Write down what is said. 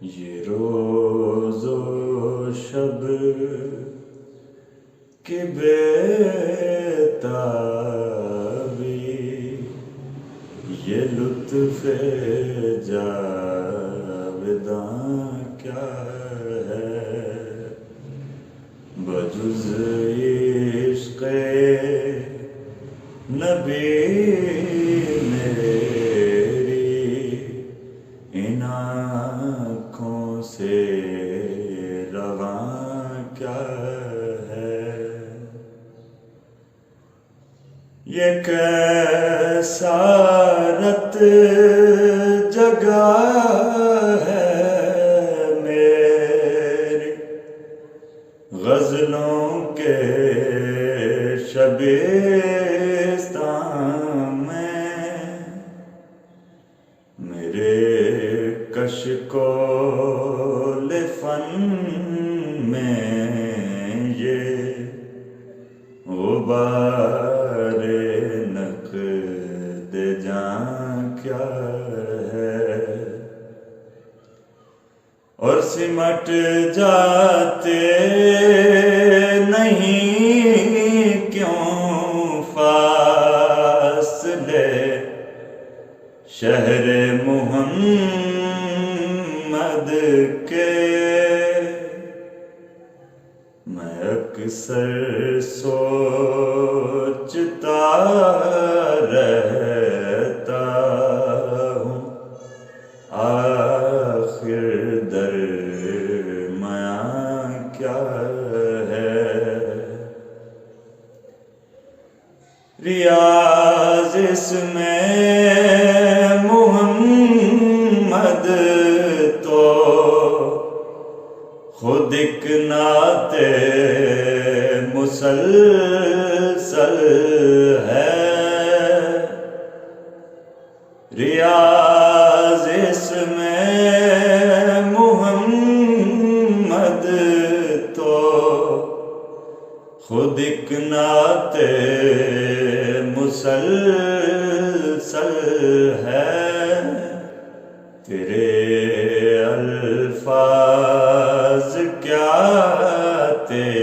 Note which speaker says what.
Speaker 1: یہ روز و شب کی بیتابی، یہ لطف جاوداں کیا ہے بجز عشق نبی میری ان آنکھوں سے رواں کیا ہے؟ یہ کیسا رت جگہ ہے میری غزلوں کے شبستان میں، میرے کشکول فن میں یہ غبار نقد جاں کیا ہے؟ اور سمٹ جاتے نہیں کیوں فاصلے شہر محمد کے؟ میں اکثر سوچتا رہتا ہوں آخر درمیاں کیا ہے؟ ریاض اس میں محمد تو خود ایک نعت مسلسل ہے، ریاض اس میں محمد تو خود ایک نعت مسلسل ہے، تیرے الفاظ کیا تیرے